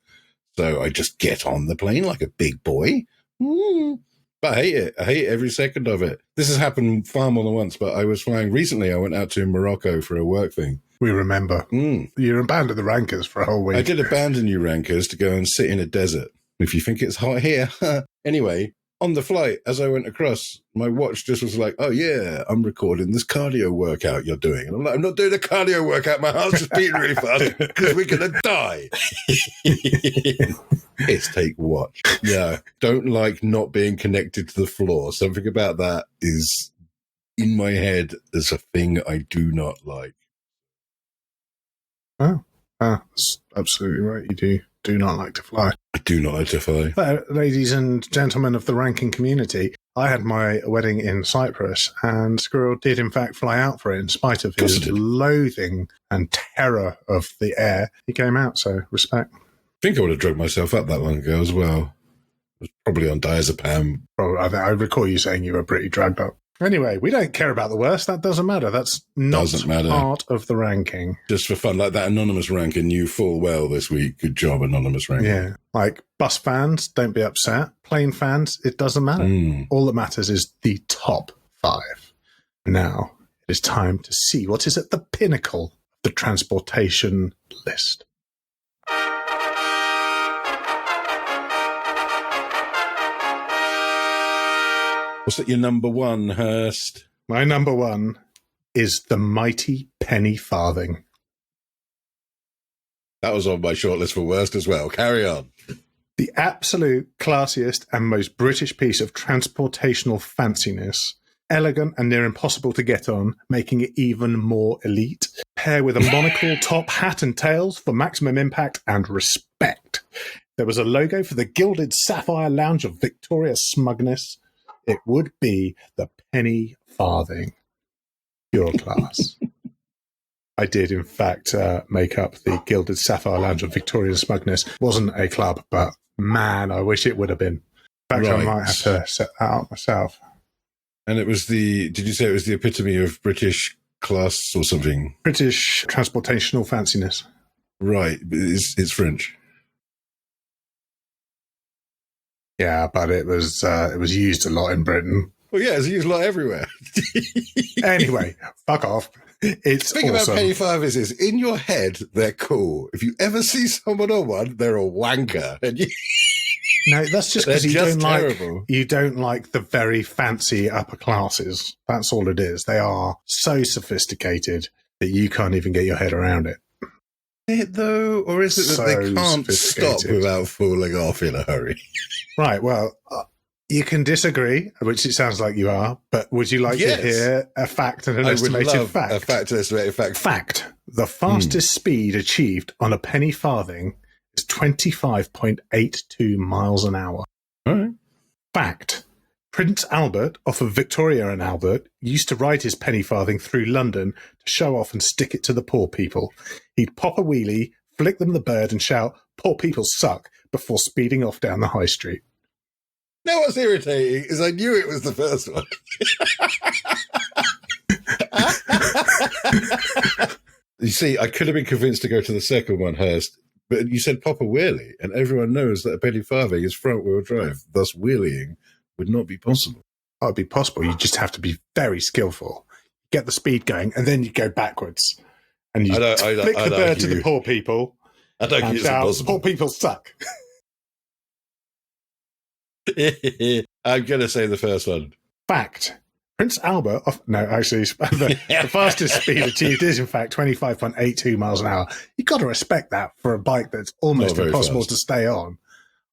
S2: So I just get on the plane like a big boy. But I hate it. I hate every second of it. This has happened far more than once, but I was flying recently. I went out to Morocco for a work thing.
S3: We remember. You abandoned the Rankers for a whole week.
S2: I did abandon you, Rankers, to go and sit in a desert. If you think it's hot here. Anyway, on the flight, as I went across, my watch just was like, oh, yeah, I'm recording this cardio workout you're doing. And I'm like, I'm not doing a cardio workout. My heart's just beating really fast because we're going to die. It's take watch. Yeah, don't like not being connected to the floor. Something about that is in my head as a thing I do not like.
S3: Oh, that's absolutely right. You do not like to fly.
S2: I do not like to fly.
S3: But, ladies and gentlemen of the ranking community, I had my wedding in Cyprus, and Squirrel did in fact fly out for it in spite of his loathing and terror of the air. He came out, so respect.
S2: I think I would have drugged myself up that long ago as well. I was probably on diazepam.
S3: I recall you saying you were pretty dragged up. Anyway, we don't care about the worst. That doesn't matter. That's not part of the ranking.
S2: Just for fun, like that anonymous ranking knew full well this week. Good job, anonymous ranking.
S3: Yeah, like bus fans, don't be upset. Plane fans, it doesn't matter. All that matters is the top 5. Now, it is time to see what is at the pinnacle of the transportation list.
S2: What's at your number 1, Hurst?
S3: My number 1 is the mighty penny farthing.
S2: That was on my shortlist for worst as well. Carry on.
S3: The absolute classiest and most British piece of transportational fanciness. Elegant and near impossible to get on, making it even more elite. Pair with a monocle, top, hat and tails for maximum impact and respect. There was a logo for the gilded sapphire lounge of victorious smugness. It would be the penny farthing. Pure class. I did, in fact, make up the Gilded Sapphire Lounge of Victorian Smugness. Wasn't a club, but man, I wish it would have been. In fact, I might have to set that up myself.
S2: And it was did you say it was the epitome of British class or something?
S3: British transportational fanciness.
S2: Right, it's French.
S3: Yeah, but it was used a lot in Britain.
S2: Well, yeah, it's used a lot everywhere.
S3: Anyway, fuck off. It's
S2: Think
S3: awesome.
S2: about penny farthings is in your head, they're cool. If you ever see someone on one, they're a wanker. And
S3: No, that's just because
S2: terrible.
S3: You don't like the very fancy upper classes. That's all it is. They are so sophisticated that you can't even get your head around it.
S2: Though, or is it that they can't stop without falling off in a hurry?
S3: Right, well, you can disagree, which it sounds like you are, but would you like to hear a fact and an estimated fact?
S2: A fact and estimated fact.
S3: Fact. The fastest speed achieved on a penny farthing is 25.82 miles an hour.
S2: All right.
S3: Fact. Prince Albert, off of Victoria and Albert, used to ride his penny farthing through London to show off and stick it to the poor people. He'd pop a wheelie, flick them the bird and shout, "Poor people suck," before speeding off down the high street.
S2: Now what's irritating is I knew it was the first one. You see, I could have been convinced to go to the second one, Hurst, but you said pop a wheelie, and everyone knows that a penny farthing is front-wheel drive, thus wheeling would not be possible.
S3: Oh, it'd be possible. You just have to be very skillful. Get the speed going, and then you go backwards. And you flick the bird to the poor people.
S2: I don't think it's impossible.
S3: Poor people suck.
S2: I'm going to say the first one.
S3: Fact. Prince Albert, the fastest speed achieved is in fact 25.82 miles an hour. You've got to respect that for a bike that's almost impossible to stay on.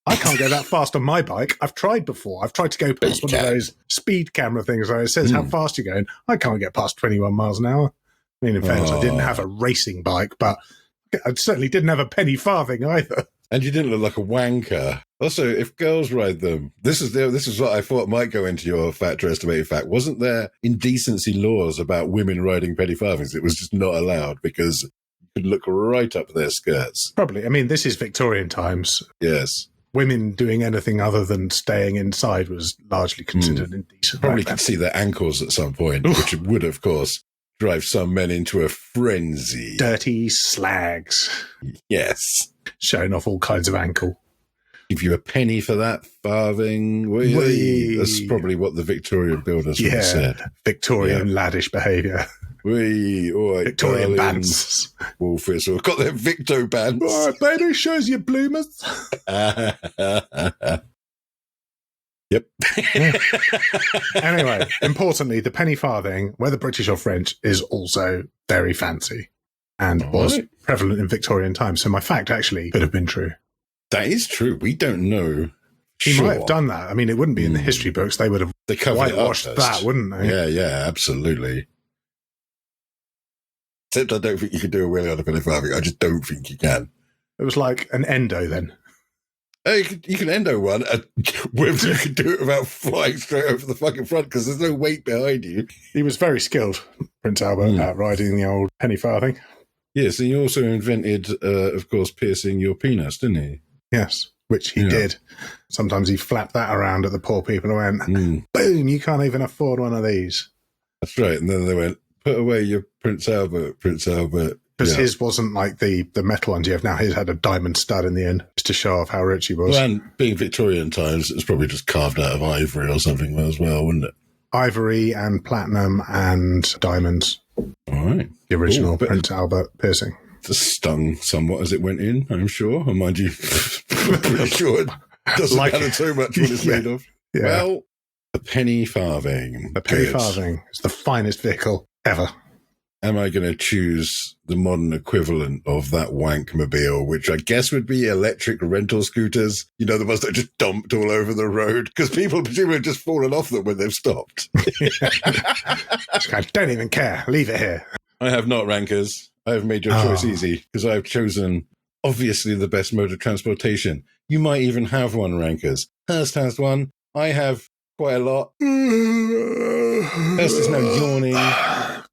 S3: I can't go that fast on my bike. I've tried before. I've tried to go past one of those speed camera things where it says how fast you're going. I can't get past 21 miles an hour. I mean, in fairness, I didn't have a racing bike, but I certainly didn't have a penny farthing either.
S2: And you didn't look like a wanker. Also, if girls ride them, this is what I thought might go into your fact or estimated fact. Wasn't there indecency laws about women riding penny farthings? It was just not allowed because you could look right up their skirts.
S3: Probably. I mean, this is Victorian times.
S2: Yes.
S3: Women doing anything other than staying inside was largely considered indecent.
S2: Probably could see their ankles at some point, which would, of course, drive some men into a frenzy.
S3: Dirty slags.
S2: Yes.
S3: Showing off all kinds of ankle.
S2: Give you a penny for that farthing. Wee. That's probably what the Victorian builders would have said.
S3: Victorian laddish behaviour.
S2: Wee. All right,
S3: Victorian
S2: bands. Wolfers. We've got their Victo bands.
S3: All right, baby, shows you bloomers.
S2: Yep.
S3: Anyway, importantly, the penny farthing, whether British or French, is also very fancy and was prevalent in Victorian times. So my fact actually could have been true.
S2: That is true. We don't know.
S3: He might have done that. I mean, it wouldn't be in the history books. They would have whitewashed that, wouldn't they?
S2: Yeah, absolutely. Except I don't think you can do a wheelie on a penny farthing. I just don't think you can.
S3: It was like an endo then.
S2: Oh, you can endo one, whether you can do it without flying straight over the fucking front because there's no weight behind you.
S3: He was very skilled, Prince Albert, at riding the old penny farthing.
S2: Yes, and he also invented, of course, piercing your penis, didn't he?
S3: Yes, which he did. Sometimes he flapped that around at the poor people and went, boom, you can't even afford one of these.
S2: That's right. And then they went, put away your Prince Albert.
S3: Because his wasn't like the metal ones you have now. His had a diamond stud in the end just to show off how rich he was.
S2: Well, and being Victorian times, it was probably just carved out of ivory or something as well, wouldn't it?
S3: Ivory and platinum and diamonds.
S2: All right.
S3: The original Prince Albert piercing.
S2: Just stung somewhat as it went in, I'm sure. And mind you, I'm pretty sure it doesn't matter so much what it's made of.
S3: Yeah.
S2: Well, the penny farthing.
S3: The penny farthing is the finest vehicle ever.
S2: Am I going to choose the modern equivalent of that wankmobile, which I guess would be electric rental scooters? You know, the ones that are just dumped all over the road because people presumably have just fallen off them when they've stopped.
S3: I don't even care. Leave it here.
S2: I have not, rankers. I have made your choice easy because I have chosen, obviously, the best mode of transportation. You might even have one, rankers. Hurst has one. I have quite a lot. Hurst is now yawning.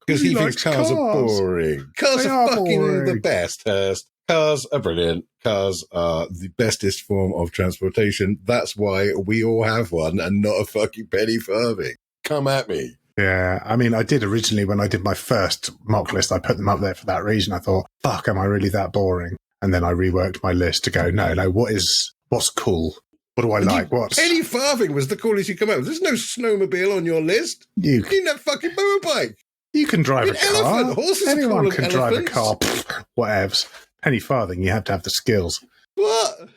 S2: Because he thinks cars are boring. Cars are fucking the best, Hurst. Cars are brilliant. Cars are the bestest form of transportation. That's why we all have one and not a fucking penny farthing. Come at me.
S3: Yeah, I mean, I did originally when I did my first mock list, I put them up there for that reason. I thought, fuck, am I really that boring? And then I reworked my list to go, no, what's cool? What do I like?
S2: Penny farthing was the coolest you come out with. There's no snowmobile on your list. You need that fucking motorbike.
S3: You can drive a car.
S2: Elephant. Horses
S3: Anyone can drive a car.
S2: Elephants.
S3: Whatevs. Penny farthing, you have to have the skills.
S2: What?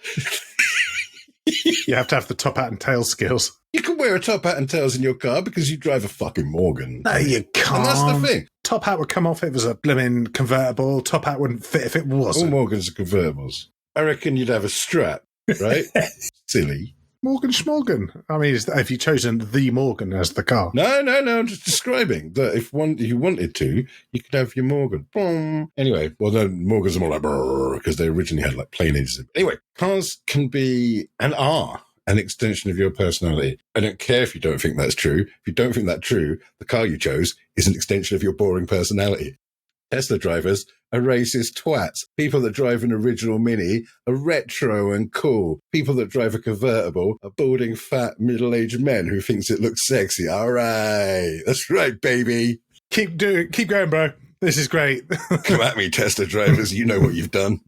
S3: You have to have the top hat and tail skills.
S2: You can wear a top hat and tails in your car because you drive a fucking Morgan.
S3: No, you can't.
S2: And that's the thing.
S3: Top hat would come off if it was a blimmin' convertible. Top hat wouldn't fit if it wasn't.
S2: All Morgans are convertibles. I reckon you'd have a strap, right? Silly.
S3: Morgan Schmorgan. I mean, have you chosen the Morgan as the car?
S2: No. I'm just describing that if you wanted to, you could have your Morgan. Boom. Anyway, well, then Morgans are more like because they originally had like plain engines. Anyway, cars can be and are an extension of your personality. I don't care if you don't think that's true. If you don't think that's true, the car you chose is an extension of your boring personality. Tesla drivers are racist twats. People that drive an original Mini are retro and cool. People that drive a convertible are balding, fat, middle-aged men who thinks it looks sexy. All right. That's right, baby.
S3: Keep going, bro. This is great.
S2: Come at me, Tesla drivers. You know what you've done.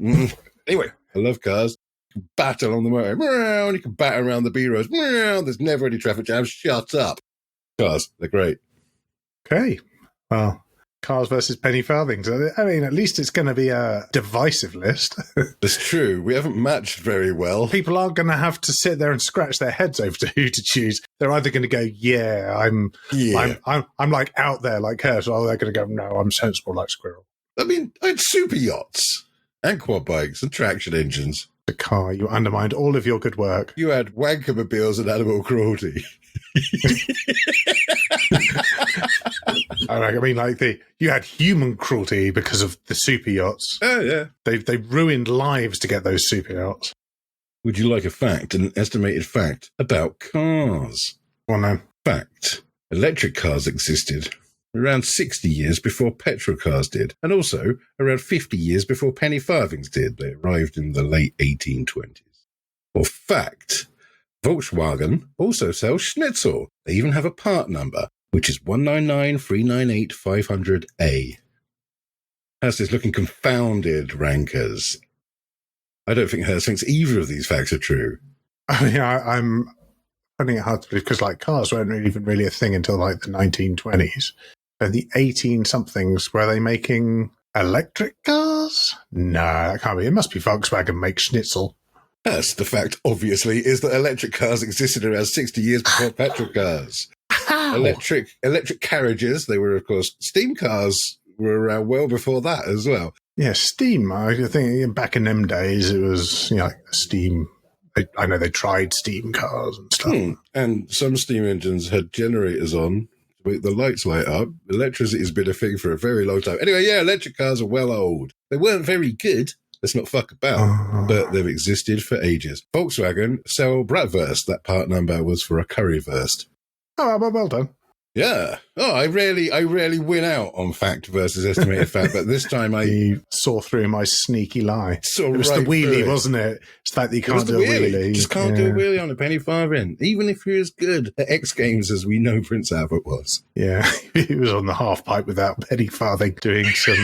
S2: Anyway, I love cars. You can battle on the motorway. You can batter around the B-roads. There's never any traffic jams. Shut up. Cars, they're great.
S3: Okay. Well, cars versus penny farthings. I mean, at least it's going to be a divisive list.
S2: That's true. We haven't matched very well.
S3: People aren't going to have to sit there and scratch their heads over to who to choose. They're either going to go, I'm like out there like Hurst, or they're going to go, no, I'm sensible like Squirrell.
S2: I mean, I had super yachts and quad bikes and traction engines.
S3: The car. You undermined all of your good work.
S2: You had wankermobiles and animal cruelty.
S3: I mean, like you had human cruelty because of the super yachts.
S2: Oh, yeah.
S3: They ruined lives to get those super yachts.
S2: Would you like a fact, an estimated fact about cars?
S3: Well, no.
S2: Fact. Electric cars existed around 60 years before petrol cars did, and also around 50 years before penny farthings did. They arrived in the late 1820s. Or fact, Volkswagen also sells Schnitzel. They even have a part number, which is 199398500A. Hurst is looking confounded, rankers. I don't think Hurst thinks either of these facts are true.
S3: I mean, I'm finding it hard to believe because, like, cars weren't even really a thing until, like, the 1920s. And the 18-somethings, were they making electric cars? No, that can't be. It must be Volkswagen make Schnitzel.
S2: Yes, the fact, obviously, is that electric cars existed around 60 years before petrol cars.
S3: How?
S2: Electric carriages, they were, of course, steam cars were around well before that as well.
S3: Yeah, steam. I think back in them days, it was, like steam. I know they tried steam cars and stuff.
S2: And some steam engines had generators on to make the lights light up. Electricity has been a thing for a very long time. Anyway, yeah, electric cars are well old. They weren't very good. Let's not fuck about. But they've existed for ages. Volkswagen sell Bratwurst. That part number was for a currywurst.
S3: Oh, well done.
S2: Yeah. Oh, I rarely win out on fact versus estimated fact, but this time
S3: You saw through my sneaky lie.
S2: Saw
S3: It was
S2: right
S3: the wheelie,
S2: through it.
S3: wasn't it? It's like you
S2: It was
S3: can't
S2: the
S3: do a wheelie.
S2: You just can't do a wheelie on a penny farthing, even if you're as good at X Games as we know Prince Albert was.
S3: Yeah, he was on the half pipe without penny farthing doing some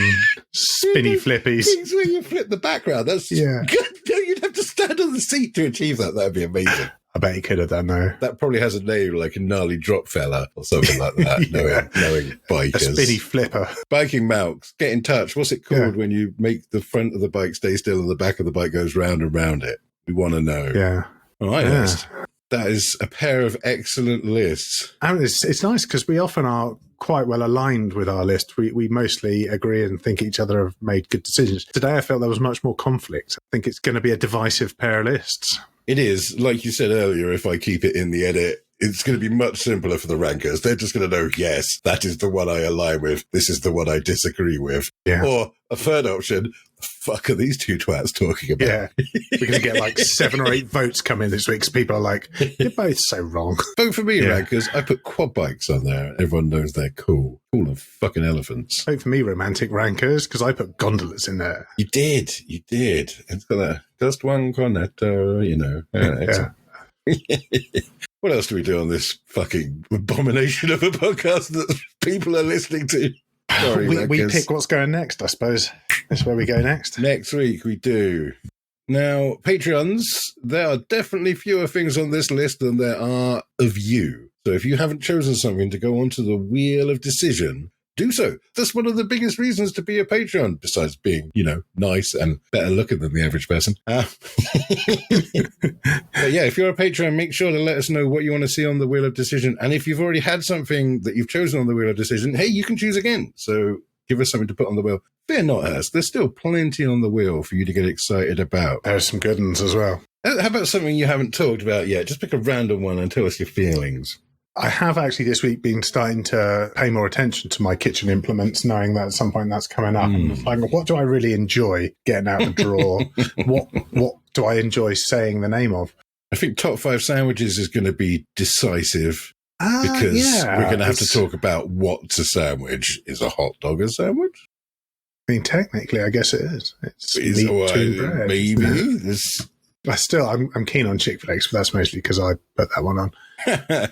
S3: spinny flippies.
S2: Things where you flip the background. That's
S3: Yeah.
S2: good. No, you'd have to stand on the seat to achieve that. That'd be amazing.
S3: I bet he could have done though.
S2: That probably has a name like a gnarly drop fella or something like that.
S3: Yeah.
S2: knowing
S3: A
S2: bikers.
S3: spinny flipper.
S2: Biking mounts. Get in touch. What's it called when you make the front of the bike stay still and the back of the bike goes round and round it? We want to know.
S3: Yeah.
S2: All right,
S3: Yeah.
S2: Hurst. That is a pair of excellent lists.
S3: And it's nice because we often are quite well aligned with our list. We mostly agree and think each other have made good decisions. Today I felt there was much more conflict. I think it's going to be a divisive pair of lists.
S2: It is, like you said earlier, if I keep it in the edit, it's going to be much simpler for the rankers. They're just going to know, yes, that is the one I align with. This is the one I disagree with.
S3: Yeah.
S2: Or a third option, the fuck are these two twats talking about?
S3: Yeah. We're going to get like 7 or 8 votes come in this week because people are like, you're both so wrong.
S2: Vote for me,
S3: Yeah.
S2: rankers. I put quad bikes on there. Everyone knows they're cool. Cool and fucking elephants.
S3: Vote for me, romantic rankers, because I put gondolas in there.
S2: You did. It's got a just one cornetto,
S3: Yeah.
S2: What else do we do on this fucking abomination of a podcast that people are listening to? Sorry,
S3: we
S2: rankers.
S3: pick what's going next, I suppose. That's where we go next.
S2: Next week we do. Now, Patreons, there are definitely fewer things on this list than there are of you. So if you haven't chosen something to go onto the wheel of decision, do so. That's one of the biggest reasons to be a Patreon, besides being, nice and better looking than the average person. But yeah, if you're a Patreon, make sure to let us know what you want to see on the wheel of decision. And if you've already had something that you've chosen on the wheel of decision, hey, you can choose again. So give us something to put on the wheel. Fear not, Hurst. There's still plenty on the wheel for you to get excited about.
S3: There's some good ones as well.
S2: How about something you haven't talked about yet? Just pick a random one and tell us your feelings.
S3: I have actually this week been starting to pay more attention to my kitchen implements, knowing that at some point that's coming up. And it's like, what do I really enjoy getting out of the drawer? What do I enjoy saying the name of?
S2: I think top 5 sandwiches is going to be decisive because we're going to have to talk about what's a sandwich. Is a hot dog a sandwich?
S3: I mean, technically, I guess it is. It's meat to bread.
S2: Maybe.
S3: I'm keen on chick flakes, but that's mostly because I put that one on.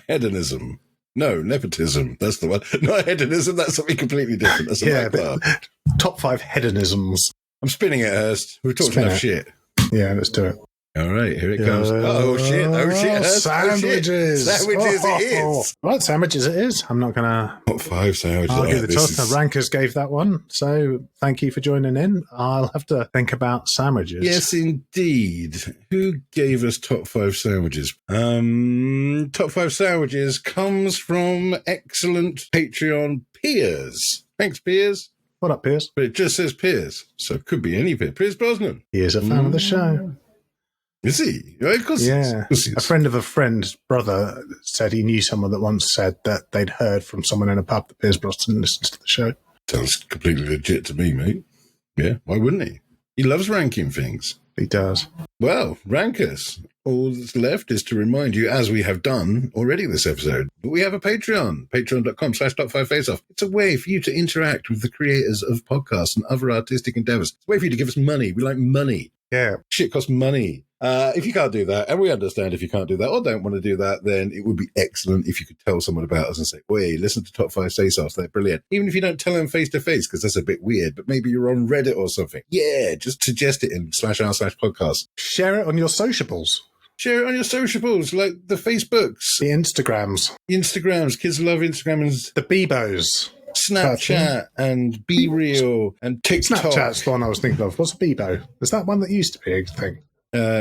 S2: Hedonism. No, nepotism. That's the one. Not hedonism. That's something completely different. That's a
S3: but top 5 hedonisms.
S2: I'm spinning it, Hurst. We've talked enough shit.
S3: Yeah, let's do it.
S2: All right, here it comes. Oh shit, Hurst.
S3: Sandwiches.
S2: Sandwiches it is.
S3: Right, sandwiches it is. I'm not going to
S2: Top 5 sandwiches.
S3: argue the toss. The rankers gave that one. So thank you for joining in. I'll have to think about sandwiches.
S2: Yes, indeed. Who gave us top 5 sandwiches? Top 5 sandwiches comes from excellent Patreon Piers. Thanks, Piers.
S3: What up, Piers?
S2: But it just says Piers, so it could be any Piers. Piers Brosnan.
S3: He is a fan of the show.
S2: Is he? Right, of course he is.
S3: Yeah.
S2: Of course he
S3: A
S2: is.
S3: friend of a friend's brother said he knew someone that once said that they'd heard from someone in a pub that Piers Brosnan listens to the show.
S2: Sounds completely legit to me, mate. Yeah, why wouldn't he? He loves ranking things.
S3: He does.
S2: Well, rank us. All that's left is to remind you, as we have done already this episode, that we have a Patreon, patreon.com/top5faceoff. It's a way for you to interact with the creators of podcasts and other artistic endeavors. It's a way for you to give us money. We like money.
S3: Yeah.
S2: Shit costs money. If you can't do that, and we understand if you can't do that or don't want to do that, then it would be excellent if you could tell someone about us and say, wait, listen to Top 5 Face-Offs, they're brilliant. Even if you don't tell them face-to-face, because that's a bit weird, but maybe you're on Reddit or something. Yeah, just suggest it in /r/podcast.
S3: Share it on your sociables.
S2: Share it on your sociables, like the Facebooks,
S3: The Instagrams.
S2: Kids love Instagram and
S3: The Bebos.
S2: Snapchat and Be Real and TikTok.
S3: Snapchat's the one I was thinking of. What's a Bebo? Is that one that used to be a thing?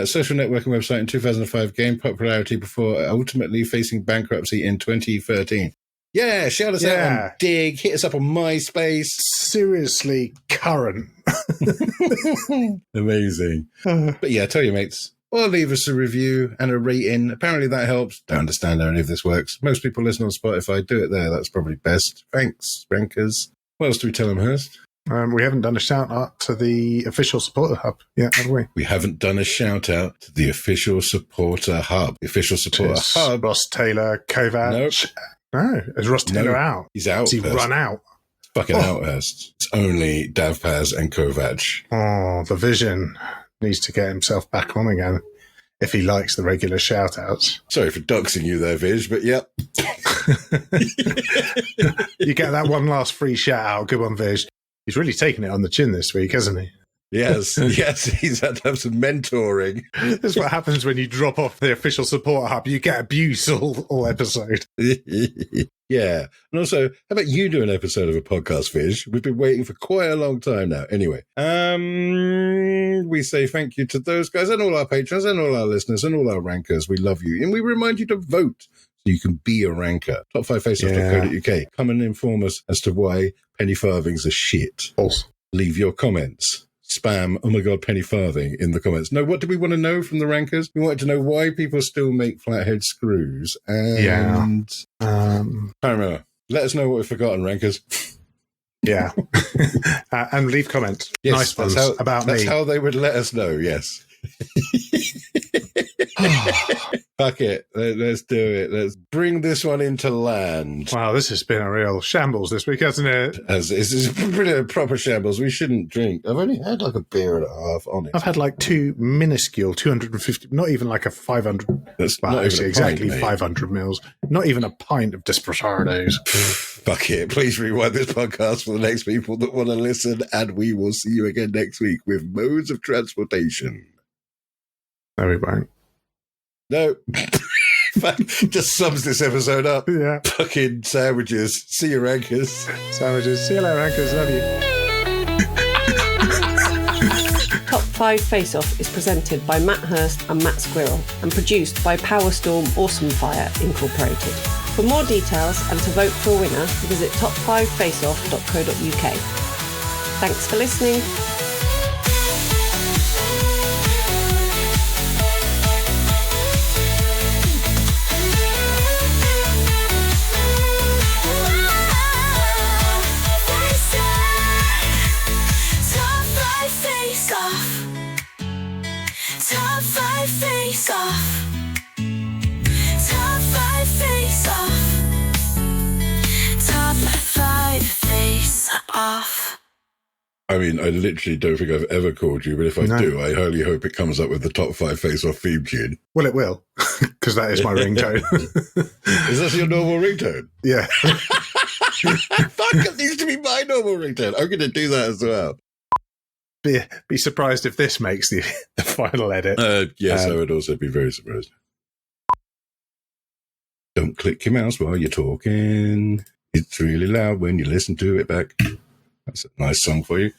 S2: Social networking website in 2005 gained popularity before ultimately facing bankruptcy in 2013. Yeah, shout us out on Dig, hit us up on MySpace.
S3: Seriously current.
S2: Amazing. But yeah, tell your mates. Or leave us a review and a rating. Apparently that helps. Don't understand how any of this works. Most people listen on Spotify. Do it there. That's probably best. Thanks, rankers. What else do we tell them, Hurst?
S3: We haven't done a shout out to the official supporter hub yet, have we?
S2: We haven't done a shout out to the official supporter hub. The official supporter hub.
S3: Ross Taylor, Kovac.
S2: Nope.
S3: No, is Ross Taylor out?
S2: He's out.
S3: Has he
S2: Hurst.
S3: run out?
S2: Fucking out, Hurst. It's only Davpaz and Kovac.
S3: Oh, the Vision needs to get himself back on again if he likes the regular shout outs.
S2: Sorry for doxing you there, Viz, but yep.
S3: You get that one last free shout out. Good one, Viz. He's really taken it on the chin this week, hasn't he?
S2: Yes, he's had to have some mentoring.
S3: This is what happens when you drop off the official support hub. You get abuse all episode.
S2: Yeah. And also, how about you do an episode of a podcast, Viz? We've been waiting for quite a long time now. Anyway, we say thank you to those guys and all our patrons and all our listeners and all our rankers. We love you. And we remind you to vote so you can be a ranker. Top5faceoff.co.uk. Come and inform us as to why penny farthings are shit.
S3: False.
S2: Leave your comments. Spam, oh my God, penny farthing in the comments. No, what do we want to know from the rankers? We wanted to know why people still make flathead screws. And I don't remember. Let us know what we've forgotten, rankers.
S3: Yeah. And leave comments.
S2: Yes,
S3: nice ones about me.
S2: That's how they would let us know, yes. Fuck it. Let's do it. Let's bring this one into land.
S3: Wow, this has been a real shambles this week, hasn't it?
S2: It's pretty a proper shambles. We shouldn't drink. I've only had like a beer and a half on it.
S3: I've had like two minuscule 250, not even like a 500.
S2: That's
S3: well,
S2: not
S3: actually,
S2: even a pint,
S3: exactly
S2: mate.
S3: 500 mils. Not even a pint of Desperados.
S2: Fuck it. Please rewind this podcast for the next people that want to listen, and we will see you again next week with modes of transportation.
S3: No, we won't.
S2: No. Just sums this episode up.
S3: Yeah.
S2: Fucking sandwiches. See you, rankers.
S3: Sandwiches. See you later, Anchors. Love you.
S1: Top 5 Face-Off is presented by Matt Hurst and Matt Squirrell and produced by Powerstorm Awesomefire Incorporated. For more details and to vote for a winner, visit top5faceoff.co.uk. Thanks for listening.
S4: Top 5 face off. Top 5 face off. Top 5 face off. Top 5 face off.
S2: I mean, I literally don't think I've ever called you, but if I do, I highly hope it comes up with the top 5 face-off theme tune.
S3: Well, it will, because that is my ringtone.
S2: Is that your normal ringtone?
S3: Yeah.
S2: Fuck, it needs to be my normal ringtone. I'm going to do that as well.
S3: Be surprised if this makes the final edit.
S2: Yes, I would also be very surprised. Don't click your mouse while you're talking. It's really loud when you listen to it back. That's a nice song for you.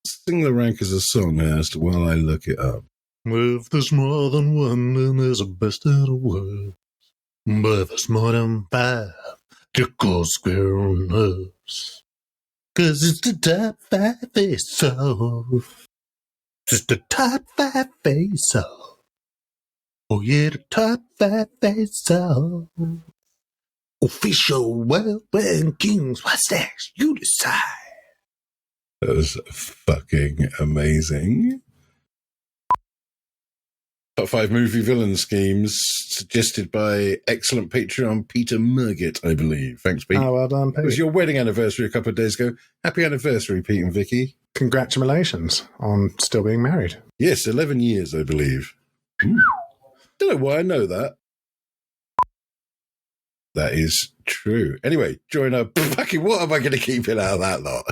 S2: Sing the rankers a song, Hurst, while I look it up.
S3: If there's more than one, then there's a best of the world. But if there's more than 5, just go Squirrell and Hurst. 'Cause it's the top 5 face off. Just the top 5 face-off. Oh yeah, the top 5 face-off. Official world rankings. What's next? You decide.
S2: That was fucking amazing. Top 5 movie villain schemes suggested by excellent Patreon Peter Murgett, I believe. Thanks, Pete.
S3: Oh, well done, Pete.
S2: It was your wedding anniversary a couple of days ago. Happy anniversary, Pete and Vicky.
S3: Congratulations on still being married.
S2: Yes, 11 years, I believe. Don't know why I know that. That is true. Anyway, join our... Fucking what am I going to keep it out of that lot?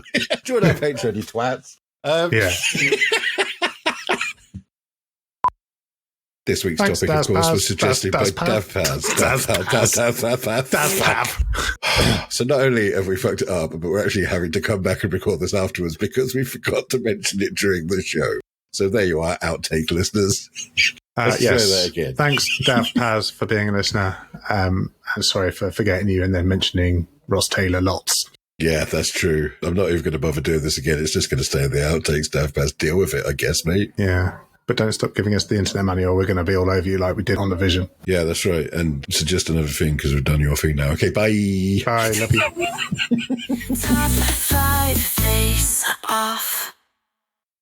S2: Join our Patreon, you twats.
S3: Yeah.
S2: This week's
S3: Thanks,
S2: topic, of course, was suggested by
S3: Dav Pav.
S2: So not only have we fucked it up, but we're actually having to come back and record this afterwards because we forgot to mention it during the show. So there you are, outtake listeners. Let's
S3: Yes.
S2: try that again.
S3: Thanks, Dav Paz, for being a listener. And sorry for forgetting you and then mentioning Ross Taylor lots.
S2: Yeah, that's true. I'm not even going to bother doing this again. It's just going to stay in the outtakes. Dav Paz, deal with it, I guess, mate.
S3: Yeah. But don't stop giving us the internet money or we're going to be all over you like we did on The Vision.
S2: Yeah, that's right. And suggest another thing because we've done your thing now. Okay, bye.
S3: Bye. Love you.
S4: Top 5 face off.